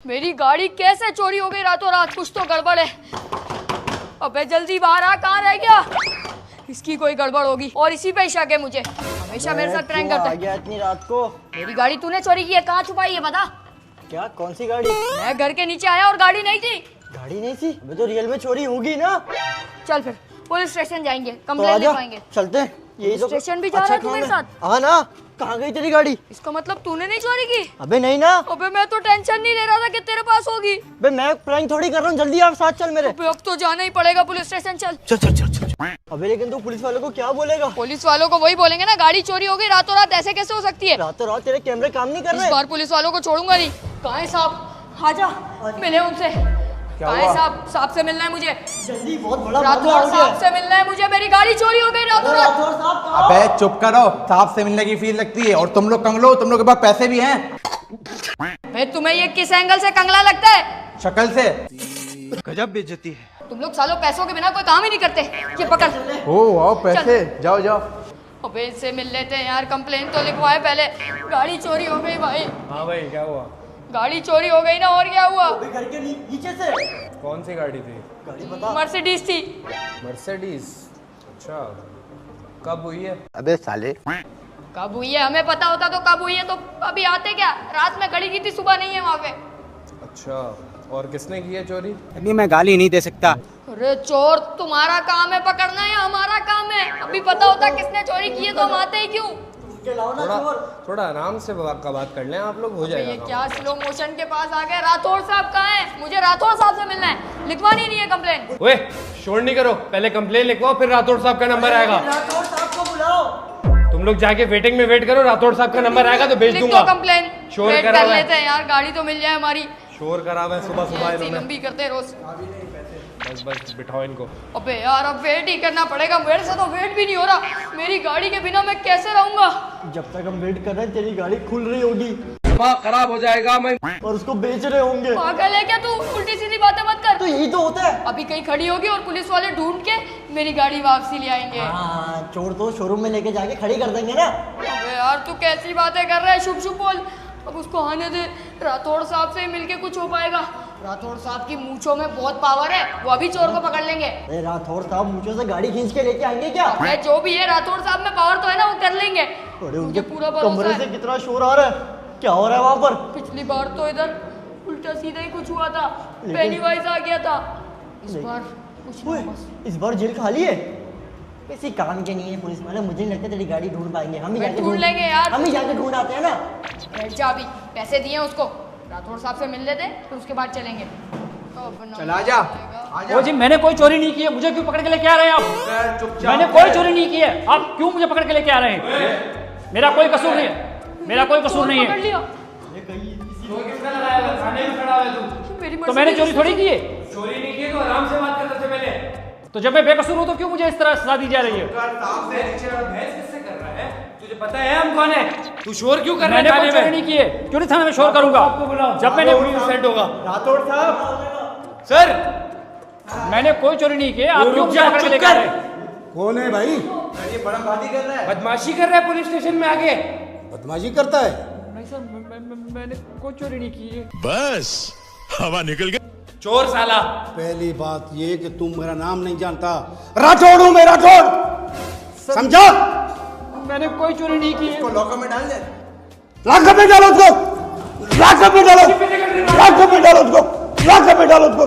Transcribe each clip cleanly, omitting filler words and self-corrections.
मेरी गाड़ी कैसे चोरी हो गई रातों रात? कुछ तो गड़बड़ है। अबे जल्दी बाहर आ, कहाँ रह गया? इसकी कोई गड़बड़ होगी और इसी पे शक है मुझे। हमेशा मेरे साथ प्रैंक करता है। आ गया इतनी रात को? मेरी गाड़ी तूने चोरी की है, कहाँ छुपाई है बता? क्या? कौन सी गाड़ी? मैं घर के नीचे आया और गाड़ी नहीं थी। गाड़ी नहीं थी? अबे तो रियल में चोरी होगी ना। चल फिर पुलिस स्टेशन जाएंगे, तो कंप्लेंट लिखवाएंगे। चलते हैं। यही तो स्टेशन भी जा रहा है तू मेरे साथ? हाँ ना। कहाँ गई तेरी गाड़ी? इसका मतलब तूने नहीं चोरी की? अबे नहीं ना। अबे मैं तो टेंशन नहीं ले रहा था कि तेरे पास होगी। अबे मैं प्रैंक थोड़ी कर रहा हूँ, जल्दी आप साथ चल मेरे। अबे अब तो जाना ही पड़ेगा पुलिस स्टेशन। चल चल चल चल चल। अबे लेकिन तू पुलिस वालों को क्या बोलेगा? पुलिस वालों को वही बोलेंगे ना, गाड़ी चोरी हो गई रातों रात, ऐसे कैसे हो सकती है? रातों रात तेरे कैमरे काम नहीं कर इस रहे? बार पुलिस वालों को छोड़ूंगा नहीं। कहाँ है साहब? आजा मिले उनसे। कहाँ है साहब? साहब से मिलना है मुझे जल्दी, बहुत बड़ा रातों मामला रात। हो गया। साहब से मिलना है मुझे, मेरी गाड़ी चोरी हो गई रातों रात। रातों रात साहब कहाँ? अबे चुप करो, साहब से मिलने की फीस लगती है और तुम लोग कंगलो, तुम लोग के पास पैसे भी हैं। भाई तुम्हें ये किस एंगल से कंगला लगता है? शक्ल से गजब बेइज्जती है। तुम लोग सालों पैसों के बिना कोई काम ही नहीं करते। ये पकड़। ओ आओ पैसे, जाओ जाओ। अबे इससे मिल लेते हैं यार, कंप्लेन तो लिखवाए पहले। गाड़ी चोरी हो गई भाई। हाँ भाई, क्या हुआ? गाड़ी चोरी हो गई ना, और क्या हुआ? अबे घर के नीचे से कौन सी गाड़ी थी? गाड़ी बता। मर्सिडीज थी। मर्सिडीज? अच्छा, कब हुई है? अबे साले कब हुई है? हमें पता होता तो कब हुई है, तो अभी आते क्या? रात में खड़ी की थी, सुबह नहीं है वहाँ पे। अच्छा, और किसने की है चोरी? अभी मैं गाली नहीं दे सकता। अरे चोर तुम्हारा काम है पकड़ना या हमारा काम है? अभी पता होता किसने चोरी की है तो हम आते ही क्यों? उसके अलावा ना चोर। थोड़ा आराम से बात कर लें आप लोग, हो ये जाएगा काम। क्या स्लो मोशन के पास आ गए? राठौड़ साहब कहाँ हैं? मुझे राठौड़ साहब से मिलना है, लिखवानी नहीं है कंप्लेन। ओए, शोर नहीं करो, पहले कंप्लेन लिखवाओ, फिर राठौड़ साहब का नंबर आएगा। राठौड़ साहब को बुलाओ। तुम लोग जाके वेटिंग में वेट करो, राठौड़ साहब का नंबर आएगा तो भेज लिख दूंगा। दो कंप्लेन, शोर वेट करा कर हुआ है। लेते हैं यार, गाड़ी तो मिल जाए हमारी। शोर करा हुआ है सुबह सुबह ऐसी इन्होंने। लंबी करते हैं रोज। बस बस बिठाओ इनको। अबे यार अब वेट ही करना पड़ेगा, मेरे से तो वेट भी नहीं हो रहा। मेरी गाड़ी के बिना मैं कैसे रहूंगा? जब तक हम वेट कर रहे हैं तेरी गाड़ी खुल रही होगी दिमाग खराब हो जाएगा। मैं और उसको बेच रहे होंगे। पागल है क्या तू? उल्टी सीधी बातें मत कर। तो यही तो होता है। अभी कहीं खड़ी होगी और पुलिस वाले ढूंढ के मेरी गाड़ी वापसी ले आएंगे। हाँ, चोर तो शोरूम में लेके जाके खड़ी कर देंगे ना। अबे यार तू कैसी बातें कर रहा है? शुभ शुभ बोल। अब उसको आने दे, राठौड़ साहब से मिलके कुछ हो पाएगा। राठौड़ साहब की मूंछों में बहुत पावर है, वो अभी चोर को पकड़ लेंगे। अरे राठौड़ साहब मुझे से गाड़ी खींच के लेके आएंगे क्या? अबे जो भी है, राठौड़ साहब में पावर तो है ना, वो कर लेंगे। अरे मुझे उनके पूरा भरोसा कमरे है। से कितना शोर आ रहा है। क्या हो रहा है वहाँ पर? पिछली बार तो इधर उल्टा सीधा ही कुछ हुआ था, पेनीवाइज आ गया था। इस बार कुछ ओए, नहीं बस। इस बार जेल खाली है। किसी काम के नहीं है पुलिस वाले, मुझे नहीं लगता तेरी गाड़ी ढूंढ पाएंगे। हम ही भाई जाके ढूंढ लेंगे यार। हम ही जाके ढूंढ आते हैं ना। बैठ जा, अभी पैसे दिए उसको, राठौड़ साहब से मिल लेते फिर उसके बाद चलेंगे। चल आजा। ओ जी, मैंने कोई चोरी नहीं की है, मुझे क्यों पकड़ के लेके आ रहे हैं आप? मैंने कोई चोरी नहीं की है, आप क्यों मुझे पकड़ के लेके आ रहे हैं? मेरा कोई कसूर नहीं है, मेरा कोई कसूर नहीं पकड़ है। लिया। मेरी तो मैंने चोरी थोड़ी की है। चोरी नहीं की तो आराम से बात कर सबसे पहले। तो जब मैं बेकसूर हूँ तो क्यों मुझे इस तरह सजा दी जा रही है? बहस किससे कर रहा है? तुझे पता है हम कौन है? तू शोर क्यों कर रहा है? मैंने कोई थाने चोरी में? नहीं की है, क्यों नहीं थाने में शोर करूंगा? जब मैंने सेट होगा। राठौड़ साहब, सर मैंने कोई चोरी नहीं की है, आप क्यों रुक मुझे जा, पकड़ के चुप लेके आ कर। रहे हैं? कौन है भाई? ये बड़मबाजी कर रहा है। बदमाशी कर रहा है पुलिस स्टेशन में आके। बदमाशी करता है? नहीं सर, मैंने कोई चोरी नहीं की है। बस हवा निकल गई। चोर साला। पहली बात ये कि तुम मेरा नाम नहीं जानता। राठौड़ हूं मैं, राठौड़, समझा? मैंने कोई चोरी नहीं की है। इसको लॉकर में डाल दे। लाकर में डालो उसको, लाकर में डालो, लाकर में डालो उसको, लाकर में डालो उसको।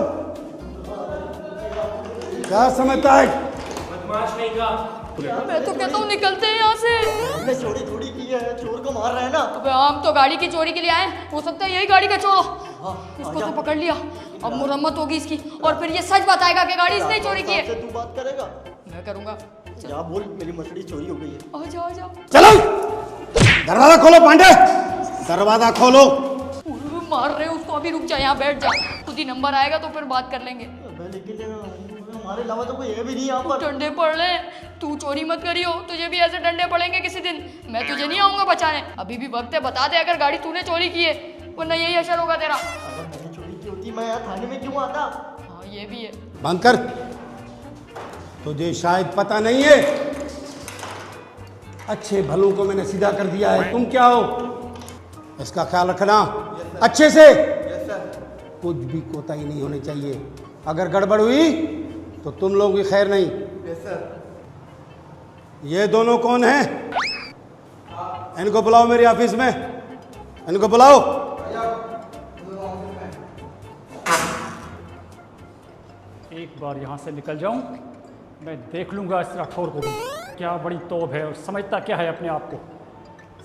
क्या समझता है? बदमाश नहीं का। मैं तो कहता हूँ निकलते हैं यहाँ से। हमने चोरी थोड़ी की है, चोर को मार रहे हैं ना। अबे हम तो गाड़ी की चोरी के लिए आए, हो सकता है यही गाड़ी का चोर हो। इसको तो पकड़ लिया, अब मुरम्मत होगी इसकी, और फिर ये सच बताएगा कि गाड़ी इसने ही चोरी की है। से तू बात करेगा? मैं करूँगा। जा बोल मेरी मछली चोरी हो गई है। आजा आजा। चलो दरवाजा खोलो पांडे, दरवाजा खोलो। मार रहे हो उसको, अभी रुक जा, यहाँ बैठ जा, खुद ही नंबर आएगा तो फिर बात कर लेंगे। अबे लेकिन हमारे अलावा तो कोई है भी नहीं यहाँ पर। डंडे पड़ रहे हैं, तू चोरी मत करियो, तुझे भी ऐसे डंडे पड़ेंगे किसी दिन। मैं तुझे नहीं आऊंगा बचाने, अभी भी वक्त है, बता दे अगर गाड़ी तूने चोरी की है, वरना यही असर होगा तेरा। अगर मैंने चोरी की होती मैं यहाँ थाने में क्यों आता? हाँ ये भी है। बंद कर, तुझे शायद पता नहीं है, अच्छे भलों को मैंने सीधा कर दिया है। तुम क्या हो? इसका ख्याल रखना अच्छे से। कुछ भी कोताही नहीं होनी चाहिए। अगर गड़बड़ हुई तो तुम लोगों की खैर नहीं। ये दोनों कौन हैं? इनको बुलाओ मेरे ऑफिस में, इनको बुलाओ। एक बार यहाँ से निकल जाऊं, मैं देख लूंगा इस राठौर को भी क्या बड़ी तोब है और समझता क्या है अपने आप को।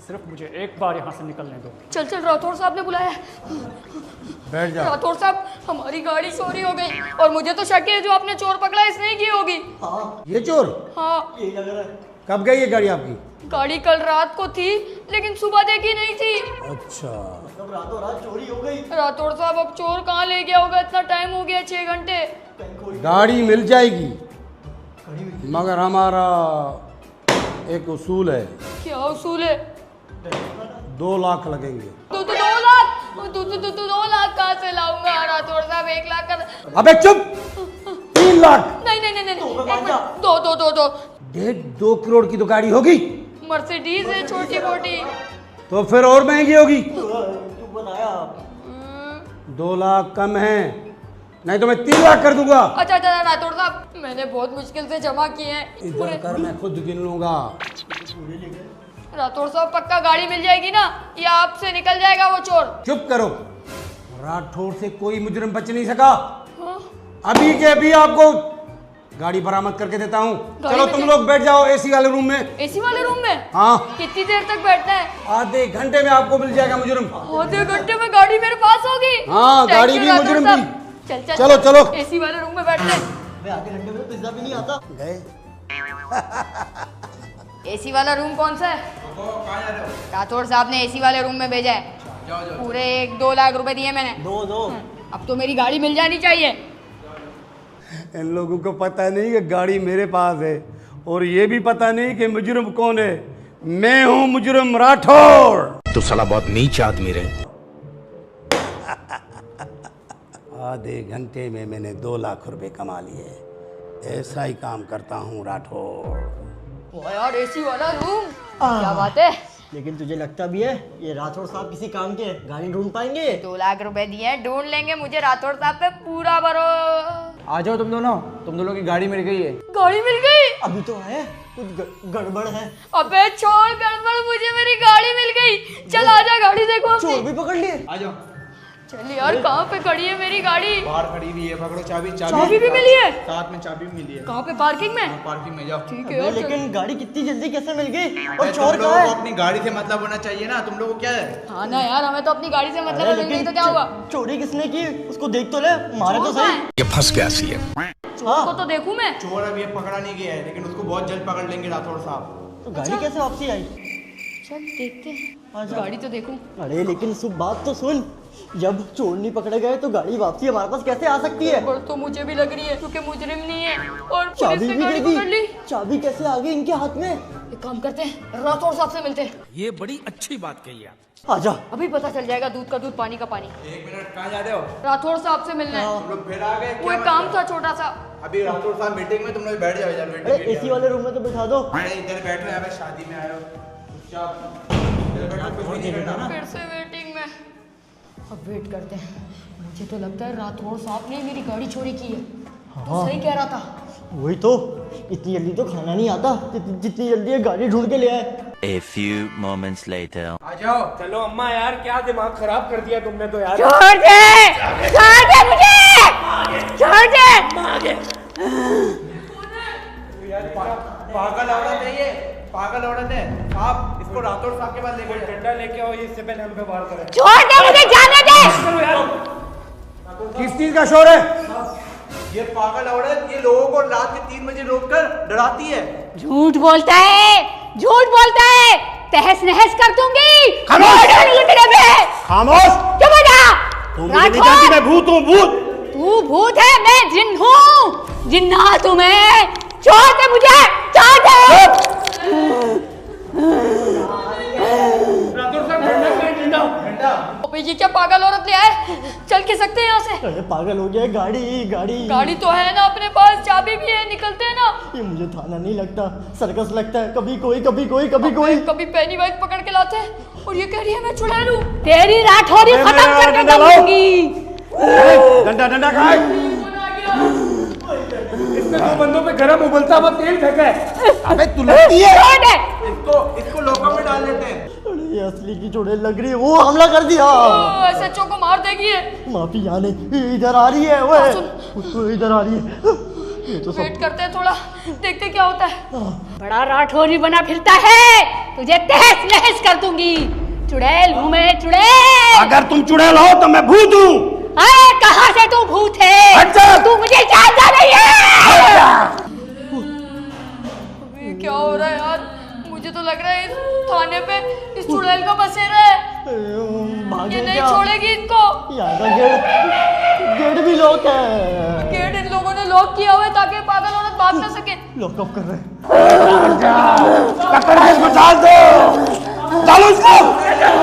सिर्फ मुझे एक बार यहाँ से निकलने दो। चल चल, राठौर साहब ने बुलाया है। बैठ जाओ। राठौर साहब, हमारी गाड़ी चोरी हो गई और मुझे तो शक है जो आपने चोर पकड़ा इसने ही की होगी। ये चोर हाँ, यही लग रहा है। कब गई ये गाड़ी आपकी? गाड़ी कल रात को थी लेकिन सुबह देखी नहीं थी। अच्छा, मतलब रातों रात चोरी हो गई। राठौर साहब, अब चोर कहाँ ले गया होगा? इतना टाइम हो गया, 6 घंटे। गाड़ी मिल जाएगी मगर हमारा एक उसूल है। क्या उसूल है? 2 लाख लगेंगे। तो 2 लाख? 2 लाख कहाँ से लाऊंगा राठौर साहब? 1 लाख का। अबे चुप। 3 लाख। नहीं नहीं नहीं नहीं, एक मिनट, दो 2 करोड़ की तो गाड़ी होगी। मर्सिडीज है छोटी मोटी। तो फिर और महंगी होगी। तू बनाया। 2 लाख कम है, नहीं तो मैं 3 लाख कर दूंगा। अच्छा राठौर साहब, मैंने बहुत मुश्किल से जमा किए हैं इधर पूरे। कर, मैं खुद गिन लूंगा। राठौर साहब, पक्का गाड़ी मिल जाएगी ना या आपसे निकल जाएगा वो चोर? चुप करो, राठौर से कोई मुजरिम बच नहीं सका। हाँ? अभी के अभी आपको गाड़ी बरामद करके देता हूँ। चलो तुम लोग बैठ जाओ एसी वाले रूम में। एसी वाले रूम में? हाँ। कितनी देर तक बैठना है? आधे घंटे में आपको मिल जाएगा मुजरिम। आधे घंटे में गाड़ी मेरे पास होगी? हाँ, Thank गाड़ी you, भी, राठौर मुजरिम साहब। भी। चल चल चलो, चलो। एसी वाले रूम में बैठते हैं। मैं आधे घंटे में पिज्जा भी नहीं आता। गए। एसी वाला रूम कौन सा है? राठौर साहब ने एसी वाले रूम में भेजा है। पूरे 1-2 लाख रुपए दिए मैंने। दो। अब तो मेरी गाड़ी मिल जानी चाहिए। इन लोगों को पता नहीं कि गाड़ी मेरे पास है और ये भी पता नहीं कि मुजरिम कौन है। मैं हूं मुजरिम राठौर। तो साला बहुत नीच आदमी रहे। आधे घंटे में मैंने 2 लाख रुपए कमा लिए। ऐसा ही काम करता हूँ राठौर। वाह यार, एसी वाला रूम, क्या बात है। लेकिन तुझे लगता भी है ये राठौर साहब किसी काम के गाड़ी ढूंढ पाएंगे? 2 लाख रुपए दिए हैं, ढूंढ लेंगे। मुझे राठौर साहब पे पूरा भरोसा। आ जाओ तुम दोनों की गाड़ी मिल गई है। गाड़ी मिल गई? अभी तो है, कुछ गड़बड़ है। अबे छोड़ गड़बड़, मुझे मेरी गाड़ी मिल गई। चल आजा, गाड़ी देखो। चोर भी पकड़ लिए। आ जाओ। चल यार, कहाँ पे खड़ी है मेरी गाड़ी? बाहर खड़ी हुई है, पकड़ो चाबी। चाबी भी मिली है? साथ में चाबी भी मिली है। कहाँ पे? पार्किंग में? पार्किंग में जाओ। ठीक है अबे यार, चल। लेकिन गाड़ी कितनी जल्दी कैसे मिल गई? और तुम चोर लोगों कहाँ को है? अपनी गाड़ी से मतलब होना चाहिए ना। तुम लोगों को क्या है? हाँ ना यार, हमें तो अपनी गाड़ी से मतलब अरे है, मिल गई तो क्या हुआ? चोरी किसने की उसको देख तो ले, मारे तो चोर कहाँ सही। है? ये फंस गया सी है। उसको तो देखूं मैं। चोर अभी पकड़ा नहीं गया है, लेकिन उसको बहुत जल्द पकड़ लेंगे राठौर साहब। तो गाड़ी कैसे वापसी आई? चल देखते हैं, आजा। गाड़ी तो देखूं। अरे लेकिन बात तो सुन, जब चोर नहीं पकड़े गए तो गाड़ी वापसी हमारे पास कैसे आ सकती है? गड़बड़ तो मुझे भी लग रही है क्योंकि मुजरिम नहीं है और पुलिस चाबी ने भी गाड़ी दे पकड़ ली। दी। चाबी कैसे आ गई इनके हाथ में? एक काम करते हैं, राठौर साहब से मिलते हैं। ये बड़ी अच्छी बात कही आप। आजा। अभी पता चल जाएगा, दूध का दूध पानी का पानी। 1 मिनट, कहाँ जा रहे हो? राठौर साहब से मिलना है। तुम लोग फिर आ गए? वो एक काम था छोटा सा। अभी राठौर साहब मीटिंग में, तुम लोग बैठ जाओ इधर। अरे एसी वाले रूम में तो बिठा दो। अरे इधर बैठो, यहाँ पे शादी में आए हो। चुपचाप इधर बैठो, कुछ नहीं करना। फिर से वेटिंग में। अब वेट करते हैं। मुझे तो लगता है राठौर साहब ने मेरी गाड़ी चोरी की है। तो सही कह रहा था। वही तो, इतनी जल्दी तो खाना नहीं आता जितनी जल्दी ये गाड़ी ढूंढ के ले आए। A few moments later. आ जाओ। चलो अम्मा यार, क्या दिमाग खराब कर दिया तुमने तो यार। छोड़ दे मुझे, छोड़ दे। पागल औरत है ये, पागल औरत है। आप इसको राठौर साहब के पास ले गए। डंडा लेके आओ, इससे पहले हम पे वार करें। छोड़ दे मुझे, जाने दे। चलो यार। किस चीज का शोर है? ये पागल औरत ये लोगों को रात के 3 बजे रोककर डराती है। झूठ बोलता है, झूठ बोलता है। तहस नहस कर दूंगी। खामोश! खामोश! चुप हो जा। तुम मुझे नहीं जानती, मैं भूत हूँ, भूत। तू भूत है, मैं जिन हूँ। जिन्नात हूँ मैं। छोड़ दे मुझे, छोड़ दे। राठौर साहब डंडा करें, डंडा। अबे ये क्या पागल औरत ले आए? चल के सकते हैं यहाँ से? अरे पागल हो गया, गाड़ी गाड़ी तो है ना अपने पास, चाबी भी है, निकलते हैं ना। ये मुझे थाना नहीं लगता, सर्कस लगता है। कभी कोई, कभी कोई, कभी कोई। कभी पेनी वाइज पकड़ के लाते हैं और ये कह रही है मैं चुड़ैल हूँ। तेरी राठौरी अरे खत्म मेरा करके डंडा लाओ। दूंगी। डंडा कहाँ है? इसने 2 बंदों पे गरम उबलता हुआ तेल फेंका है। अबे तू लगती है। इसको लॉकअप में डाल देते हैं। अरे ये असली की चुड़ैल लग रही है, वो हमला कर दिया। SHO को मार देगी ये। माफी यहाँ नहीं, इधर आ रही है वो, इधर आ रही है। ये तो वेट करते हैं थोड़ा, देखते क्या होता है। बड़ा राठौरी बना फिरता है, तुझे तहस नहस कर दूंगी। चुड़ैल हूँ मैं, चुड़ैल। अगर तुम चुड़ैल हो तो मैं भूत हूँ। अरे कहाँ से तू भूत है? हट जा। तू मुझे जानता नहीं है। अभी क्या हो रहा है यार? मुझे तो लग रहा है इस थाने पे इस चुड़ैल का बसेरा है। ये नहीं छोड़ेगी इनको। यहाँ का गेट भी लॉक है। गेट इन लोगों ने लॉक किया हुआ है ताकि पागल औरत भाग ना सके। लॉकअप कर रहे हैं। टक्कर के इसको डाल दो। डालो इसको,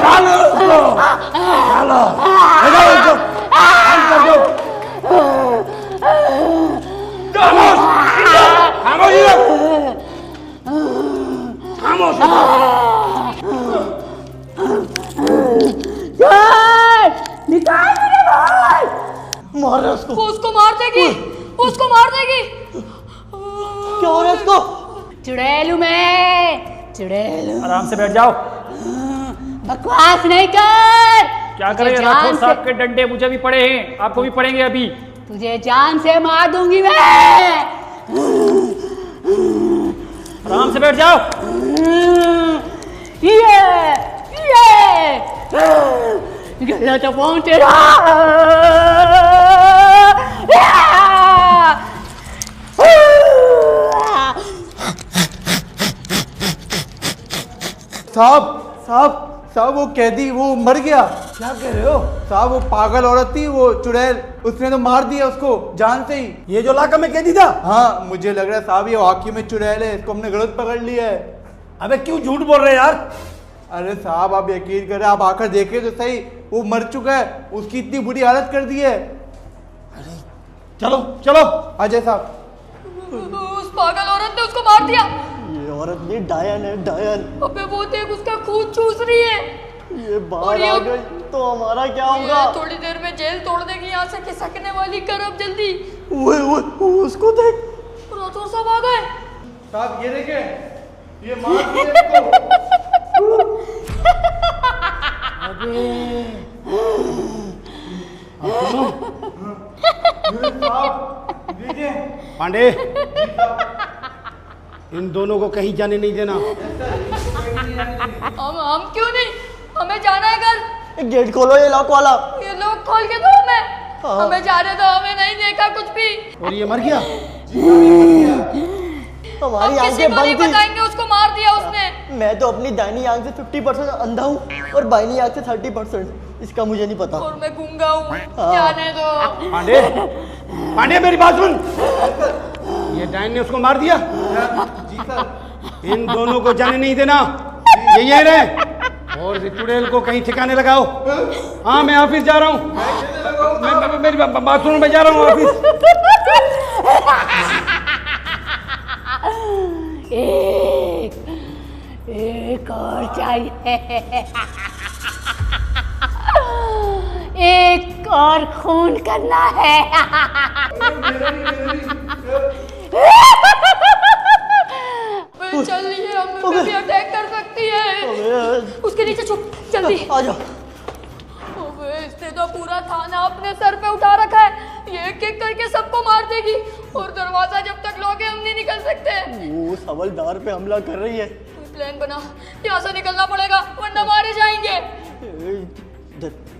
डालो इसको, डालो, डालो इसको, बंद कर दो। खामोश, खामोश इधर, खामोश। निकाल मेरे भाई। मार रहे उसको। वो उसको मार देगी, उसको मार देगी। क्या हो रहा है इसको? चुड़ैल हूँ मैं, चुड़ैल हूँ। आराम से बैठ जाओ। बकवास नहीं कर। क्या करें, राठौर साहब के डंडे मुझे भी पड़े हैं, आपको भी पड़ेंगे अभी। तुझे जान से मार दूंगी मैं। आराम से बैठ जाओ। ये गला तो पहुंच तेरा। साहब वो कैदी वो मर गया। क्या कह रहे हो साहब? वो पागल औरत थी, वो चुड़ैल, उसने तो मार दिया उसको जान से ही। ये जो लाका में कैदी था? हाँ मुझे लग रहा है साहब ये वाकई में चुड़ैल है, इसको हमने गलत पकड़ लिया है। अबे क्यों झूठ बोल रहे यार? अरे साहब आप यकीन करें, आप आकर देखें तो सही, वो मर चुका है, उसकी इतनी बुरी हालत कर दी है। चलो चलो अजय साहब। उस पागल औरत ने उसको मार दिया। ये औरत नहीं, डायन है, डायन। अबे वो देख, उसका खून चूस रही है। ये बाहर आ गई तो हमारा क्या होगा? ये थोड़ी देर में जेल तोड़ देगी, यहाँ से खिसकने वाली। कर अब जल्दी। वो उसको देख। राठौर साहब आ गए। साहब ये देखे, ये मार दिया इसको। पांडे, इन दोनों को कहीं जाने नहीं देना। हम क्यों नहीं? हमें जाना है घर। गेट खोलो, ये लॉक वाला। ये लोग खोल के दो हमें। हमें जाने दो, हमें नहीं देखा कुछ भी। और ये मर गया? हमारी हम किसी आंखें को नहीं बंद थी। बताएंगे, उसको मार दिया उसने। मैं तो अपनी दाहिनी आंख से 50% अंधा हूँ और बाईनी आंख से 30%। इसका मुझे नहीं पता। और मैं गूंगा हूँ। जाने दो। पांडे, पांडे मेरी बात सुन। ये डायन ने उसको मार दिया। जी सर। इन दोनों को जाने नहीं देना। ये रहे। और चुड़ैल को कहीं ठिकाने लगाओ। हाँ मैं ऑफिस जा रहा हूँ। मेरी बात सुनो, मैं जा रहा हूँ ऑफिस। एक और चाहिए। एक और खून करना है। चल रही है, हम पे भी अटैक कर सकती है। उसके नीचे छुप, जल्दी आ जाओ। इसने तो पूरा थाना अपने सर पे उठा रखा है। ये एक एक करके सबको मार देगी और दरवाजा जब तक लॉक है हम नहीं निकल सकते। वो हवलदार पे हमला कर रही है। प्लान बना, यहाँ से निकलना पड़ेगा वरना मारे जाएंगे।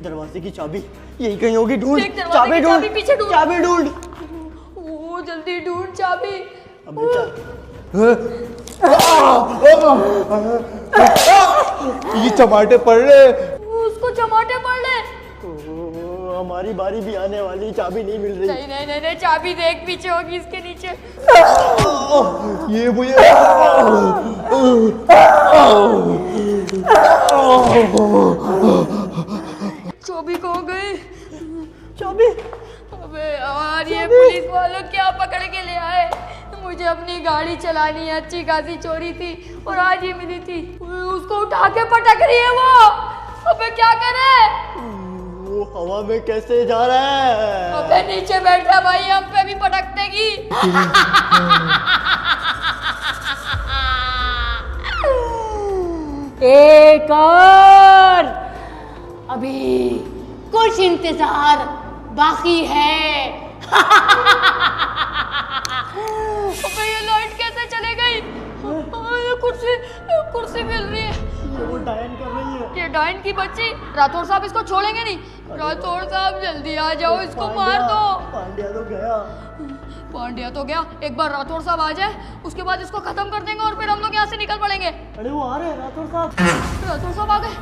दरवाजे की चाबी यही कहीं होगी, ढूंढ। देख, दरवाजे की चाबी पीछे ढूंढ। चाबी ढूंढ। वो जल्दी ढूंढ चाबी। ये चमाटे पड़ रहे। उसको चमाटे पड़ ले। हमारी बारी भी आने वाली, चाबी नहीं मिल रही। नहीं नहीं नहीं नहीं, चाबी देख पीछे होगी इसके नीचे। ये मुझे चाबी खो गई। चाबी? अबे यार ये पुलिस वालों क्या पकड़ के ले आए। मुझे अपनी गाड़ी चलानी है, अच्छी खासी चोरी थी और आज ही मिली थी। उसको उठा के पटक रही है वो। अबे क्या करे? वो हवा में कैसे जा रहा है? अब अबे नीचे बैठ जा भाई, हम पे भी पटक देगी। एक और, अभी कुछ इंतजार बाकी है। अबे ये लाइट कैसे चले गई? ये कुर्सी मिल रही है। वो डायन कर रही है। ये डायन की बच्ची। राठौर साहब इसको छोड़ेंगे नहीं। राठौर साहब जल्दी आ जाओ, इसको मार दो। पांड्या तो गया। पांड्या तो गया, एक बार राठौर साहब आ जाए उसके बाद इसको खत्म कर देंगे और फिर हम लोग यहाँ से निकल पड़ेंगे। अरे वो आ रहे हैं राठौर साहब। राठौर साहब आ गए।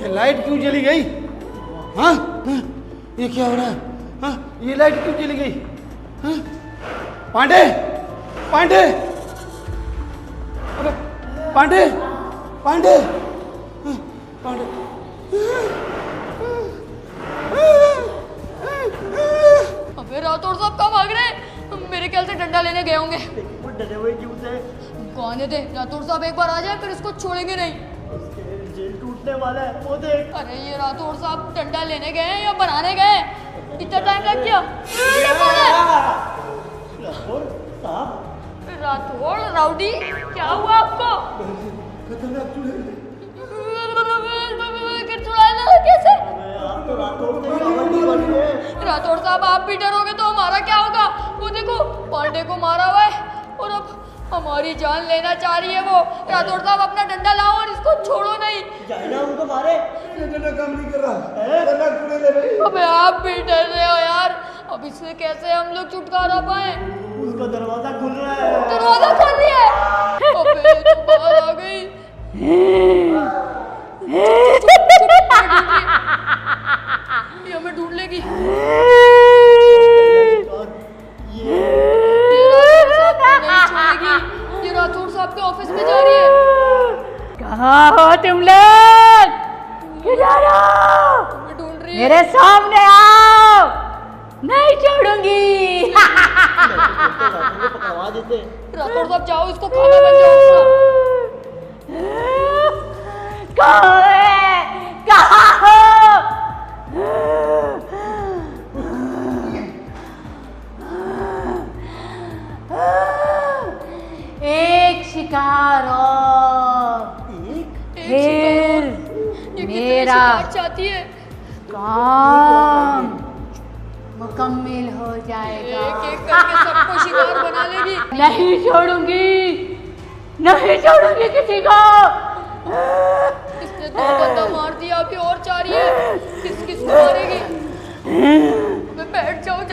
ये लाइट क्यों चली गई? हाँ, ये क्या हो रहा है? हाँ, ये लाइट क्यों चली गई? हाँ? पांडे, पांडे, अबे पांडे, पांडे, हाँ, पांडे, अबे राठौर साहब कब भाग रहे हैं? मेरे ख्याल से डंडा लेने गए होंगे। वो डरे हुए क्यों थे? कौन थे? राठौर साहब एक बार आ जाए फिर इसको छोड़ेंगे नहीं। जेल टूटने वाला है, वो देख। अरे ये राठौर साहब डंडा लेने गए हैं या बनाने गए? इतना टाइम लग गया। ये कौन है? राठौर साहब। राठौर राउडी, क्या हुआ आपको? कैसे? आप तो राठौर से कबड्डी बनी है। राठौर साहब आप भी डरोगे तो हमारा क्या होगा? वो देखो पांडे को मारा हुआ है और अब हमारी जान लेना चाह रही है वो। राठौर साहब अपना डंडा लाओ और इसको छोड़ो नहीं। जाए ना उनको मारे। काम नहीं कर रहा। अबे आप भी डर रहे हो यार, अब इससे कैसे हम लोग छुटकारा पाए? उसका दरवाजा खुल रहा है। दरवाजा खोल दिया। अबे तो बाहर आ गई। ये हमें ढूंढ लेगी। ये राठौर साहब को नहीं छोड़ेगी। ये राठौर साहब के ऑफिस में जा रही है। कहाँ हो तुम लोग? किधर हो? हमें ढूंढ रही है। मेरे सामने आओ, नहीं छोड़ूंगी। पकड़वा देते। राठौर साहब जाओ, इसको खाना बन जाओ उसका। कहाँ है? कहाँ हो? एक शिकार और फिर मेरा चाहती है काम मुकम्मल हो जाएगा। एक एक करके सबको शिकार बना लेगी। नहीं छोड़ूंगी, नहीं छोड़ूंगी किसी को। इसने 2 बंदा मार दिया, अभी और 4 ही है। किस को मारेगी? बैठ जाओ जल्दी।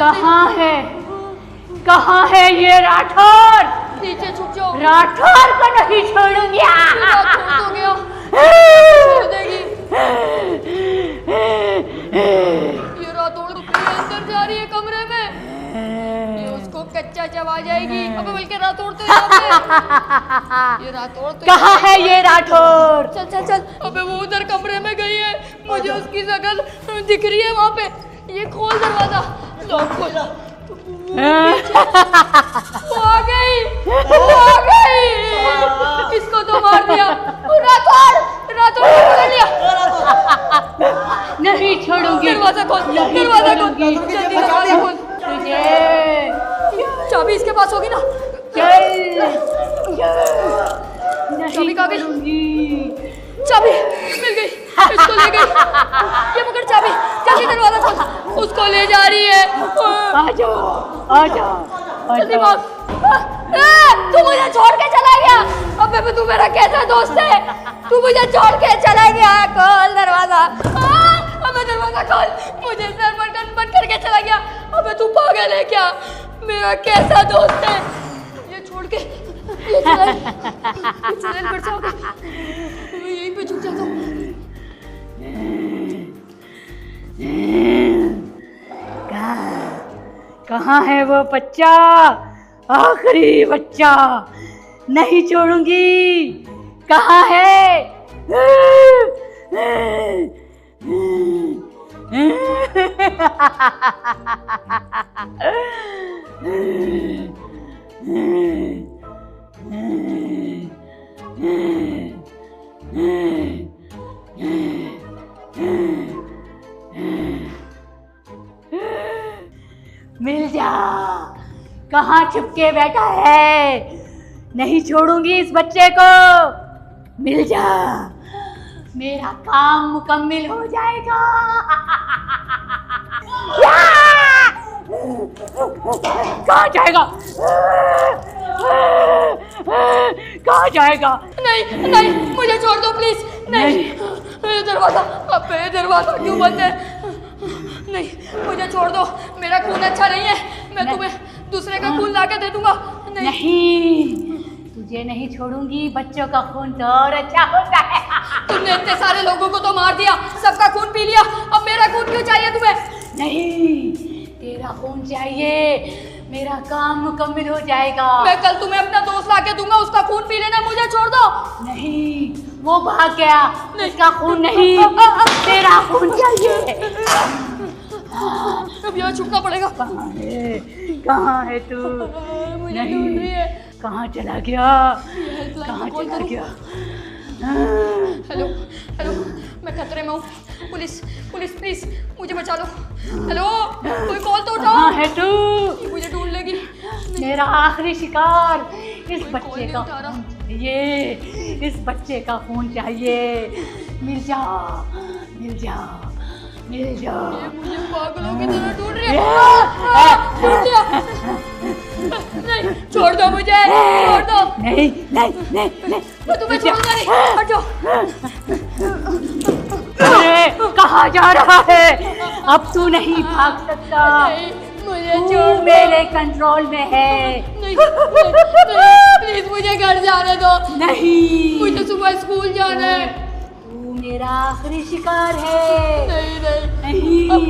कहाँ है ये राठौर? नीचे छुप जाओ। राठौर को नहीं छोड़ूंगी। राठौर तो गया, छोड़ देगी। ये राठौर अंदर जा रही है कमरे में। ये उसको कच्चा चबा जाएगी। अबे बल्कि राठौर तो यहाँ पे। ये राठौर तो कहाँ है ये राठौर? चल चल चल। अबे वो उधर कमरे में गई है, मुझे उसकी शक्ल दिख रही है वहाँ पे। ये खोल दरवाजा, लॉक खोला। वो आ गई, वो आ गई। इसको तो मार दिया। राठौर को पकड़ लिया। नहीं छोड़ूंगी। दरवाजा खोल, दरवाजा खोल, जल्दी दरवाजा खोल। तुझे चाबी इसके पास होगी ना? चल, चाबी कहाँ गई? छोड़ूंगी। चाबी मिल गई, इसको ले गई। ये पकड़ चाबी, जल्दी दरवाजा खोल। उसको ले जा रही है। आ जाओ। जल्दी भाग। तू मुझे छोड़ के चला गया। अबे तू मेरा कैसा दोस्त है? तू मुझे छोड़ के चला गया। खोल दरवाजा। अबे दरवाजा खोल। मुझे सर पर गन बंद करके चला गया। अबे तू पागल है क्या? मेरा कैसा दोस्त है? ये छोड़ के ये चुड़ैल पर जाओगे? यहीं पे छुप जाता हूँ। कहाँ है वो बच्चा? आखिरी बच्चा, नहीं छोड़ूंगी। कहाँ है? मिल जा। कहाँ छुपके बैठा है? नहीं छोड़ूंगी इस बच्चे को। मिल जा, मेरा काम मुकम्मिल हो जाएगा। कहाँ जाएगा? कहाँ जाएगा? नहीं नहीं, मुझे छोड़ दो प्लीज। नहीं, दरवाजा, अबे दरवाजा क्यों बंद है? नहीं, मुझे छोड़ दो, मेरा खून अच्छा नहीं है। मैं तुम्हें दूसरे का खून ला के दे दूंगा। नहीं, तुझे नहीं छोड़ूंगी। बच्चों का खून तो और अच्छा होता है। तुमने इतने सारे लोगों को तो मार दिया, सबका खून पी लिया, अब मेरा खून क्यों चाहिए तुम्हें? नहीं, तेरा खून चाहिए, मेरा काम मुकम्मिल हो जाएगा। मैं कल तुम्हें अपना दोस्त ला के दूंगा, उसका खून पी लेना, मुझे छोड़ दो। नहीं, वो भाग गया, उसका खून नहीं, तेरा खून चाहिए। अब यहाँ छुपना पड़ेगा। कहाँ है तू? मुझे ढूंढ रही है। कहाँ चला गया? कहाँ चला गया? हेलो हेलो, मैं खतरे में हूँ। पुलिस पुलिस प्लीज मुझे बचा लो। हेलो, कोई कॉल तो उठाओ। कहाँ है तू? मुझे ढूंढ लेगी। मेरा आखिरी शिकार। इस बच्चे नहीं का उठा रहा। खून चाहिए, इस बच्चे का खून चाहिए। मिल जा, मिल जा, मिल जा। ये मुझे पागलों की तरह ढूंढ रही है। ढूंढ लिया। नहीं, छोड़ दो मुझे, छोड़ दो। नहीं नहीं नहीं नहीं, मैं तुम्हें छोड़ूंगा नहीं, हट जाओ। अरे कहाँ जा रहा है? अब तू नहीं भाग सकता। नहीं, मुझे तू छोड़ दो। मेरे कंट्रोल में है। नहीं, नहीं, प्लीज मुझे घर जाने दो। नहीं, मुझे सुबह स्कूल जाना है। तू मेरा आखिरी शिकार है। नहीं नहीं, नहीं,